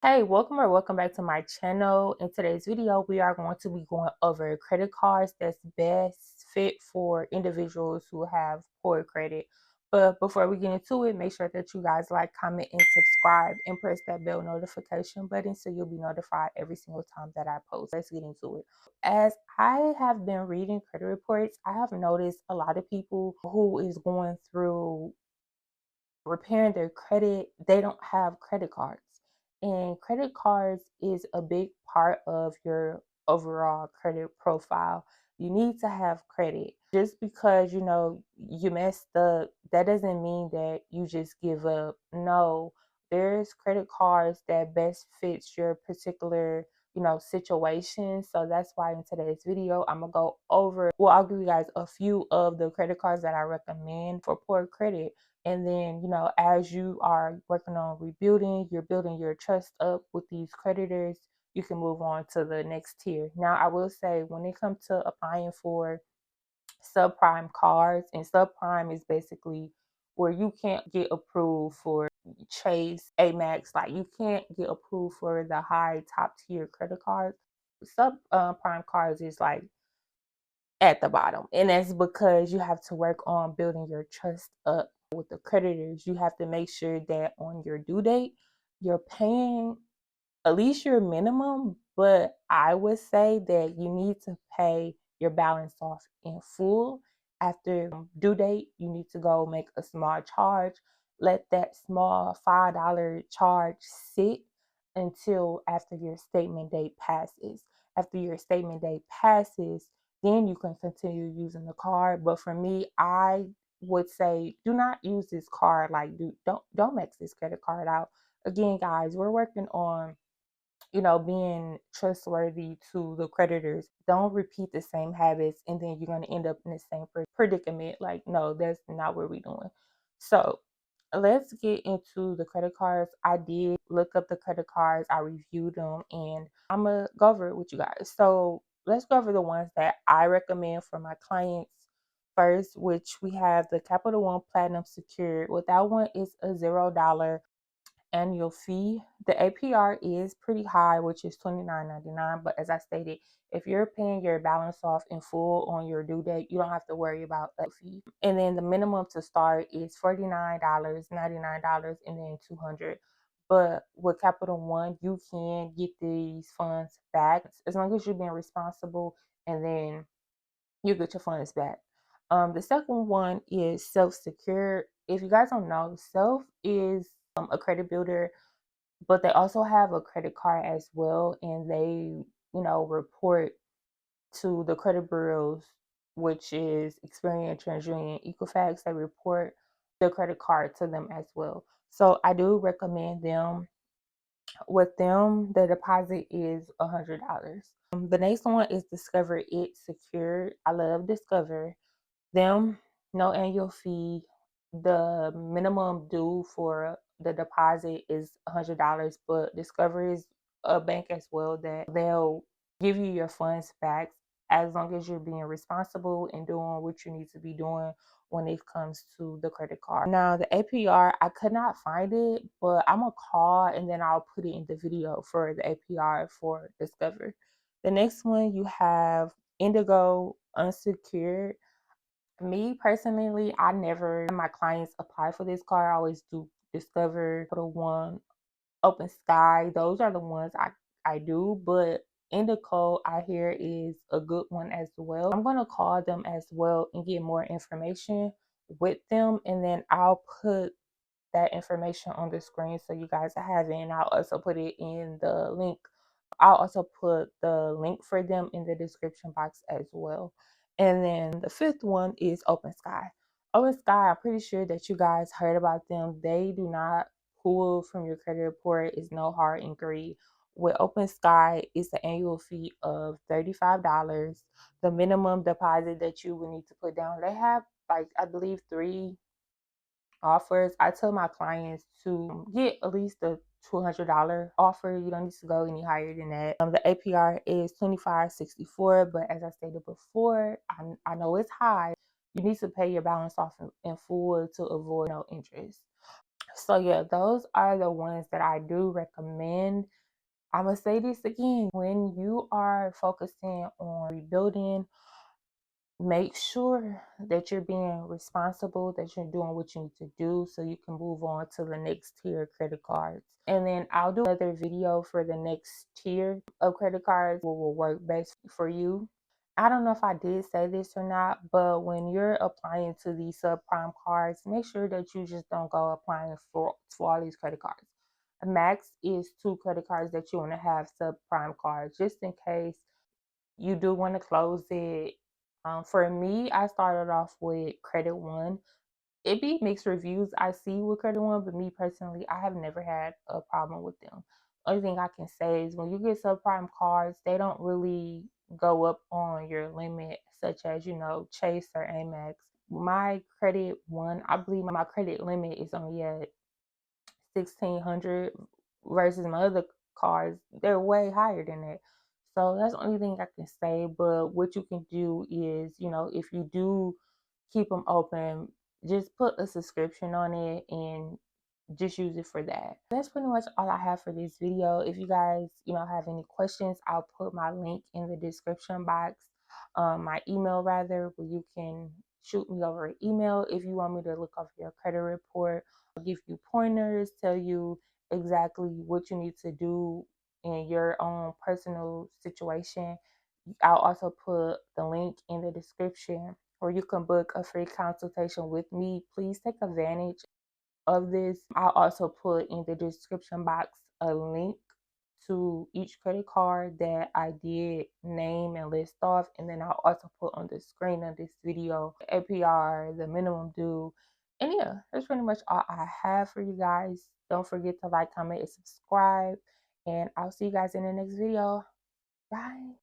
Hey, welcome back to my channel. In today's video, we are going to be going over credit cards that's best fit for individuals who have poor credit. But before we get into it, make sure that you guys like, comment, and subscribe and press that bell notification button so you'll be notified every single time that I post. Let's get into it. As I have been reading credit reports, I have noticed a lot of people who is going through repairing their credit, they don't have credit cards. And credit cards is a big part of your overall credit profile. You need to have credit. Just because you messed up, that doesn't mean that you just give up. No, there's credit cards that best fits your particular situation. So that's why in today's video I'm gonna go over, well, I'll give you guys a few of the credit cards that I recommend for poor credit. And then, as you are working on rebuilding, you're building your trust up with these creditors, you can move on to the next tier. Now, I will say when it comes to applying for subprime cards, and subprime is basically where you can't get approved for Chase, Amex, like you can't get approved for the high top tier credit cards. Subprime cards is like at the bottom. And that's because you have to work on building your trust up with the creditors. You have to make sure that on your due date, you're paying at least your minimum, but I would say that you need to pay your balance off in full. After due date, you need to go make a small charge. Let that small $5 charge sit until after your statement date passes. After your statement date passes, then you can continue using the card. But for me, I would say do not use this card. Like, don't max this credit card out. Again, guys, we're working on being trustworthy to the creditors. Don't repeat the same habits and then you're going to end up in the same predicament. Like, no, that's not what we're doing. So, let's get into the credit cards. I did look up the credit cards, I reviewed them, and I'm going to go over it with you guys. So, let's go over the ones that I recommend for my clients first, which we have the Capital One Platinum Secured. With that one, it's a $0 annual fee. The APR is pretty high, which is $29.99. But as I stated, if you're paying your balance off in full on your due date, you don't have to worry about that fee. And then the minimum to start is $49, $99, and then $200. But with Capital One, you can get these funds back as long as you're being responsible, and then you get your funds back. The second one is self-secured. If you guys don't know, self is a credit builder, but they also have a credit card as well, and they, report to the credit bureaus, which is Experian, TransUnion, Equifax. They report the credit card to them as well. So I do recommend them. With them, the deposit is $100. The next one is Discover It Secured. I love Discover them. No annual fee. The minimum due for the deposit is $100, but Discover is a bank as well that they'll give you your funds back as long as you're being responsible and doing what you need to be doing when it comes to the credit card. Now, the APR, I could not find it, but I'm gonna call and then I'll put it in the video for the APR for Discover. The next one, you have Indigo Unsecured. Me personally, I never my clients apply for this card. I always do Discover, Capital One, Open Sky. Those are the ones I do, but Indigo I hear is a good one as well. I'm gonna call them as well and get more information with them, and then I'll put that information on the screen so you guys have it, and I'll also put it in the link. I'll also put the link for them in the description box as well. And then the fifth one is Open Sky. Open Sky, I'm pretty sure that you guys heard about them. They do not pull from your credit report. It's no hard inquiry. With Open Sky, it's the annual fee of $35. The minimum deposit that you will need to put down. They have, like, I believe 3 offers. I tell my clients to get at least a $200 offer. You don't need to go any higher than that. The APR is 25.64, but as I stated before, I know it's high. You need to pay your balance off in full to avoid no interest. So yeah, those are the ones that I do recommend. I'm gonna say this again: when you are focusing on rebuilding, make sure that you're being responsible, that you're doing what you need to do so you can move on to the next tier credit cards. And then I'll do another video for the next tier of credit cards, what will work best for you. I don't know if I did say this or not, but when you're applying to these subprime cards, make sure that you just don't go applying for all these credit cards. Max is 2 credit cards that you want to have subprime cards, just in case you do want to close it. For me, I started off with Credit One. It be mixed reviews I see with Credit One, but me personally, I have never had a problem with them. Only thing I can say is when you get subprime cards, they don't really go up on your limit, such as, Chase or Amex. My Credit One, I believe my credit limit is only at 1,600 versus my other cards, they're way higher than that. So that's the only thing I can say. But what you can do is, if you do keep them open, just put a subscription on it and just use it for that. That's pretty much all I have for this video. If you guys, have any questions, I'll put my link in the description box, my email rather, where you can shoot me over an email if you want me to look over your credit report. I'll give you pointers, tell you exactly what you need to do in your own personal situation. I'll also put the link in the description where you can book a free consultation with me. Please take advantage of this. I'll also put in the description box a link to each credit card that I did name and list off, and then I'll also put on the screen of this video APR, the minimum due, and yeah, that's pretty much all I have for you guys. Don't forget to like, comment, and subscribe, and I'll see you guys in the next video. Bye.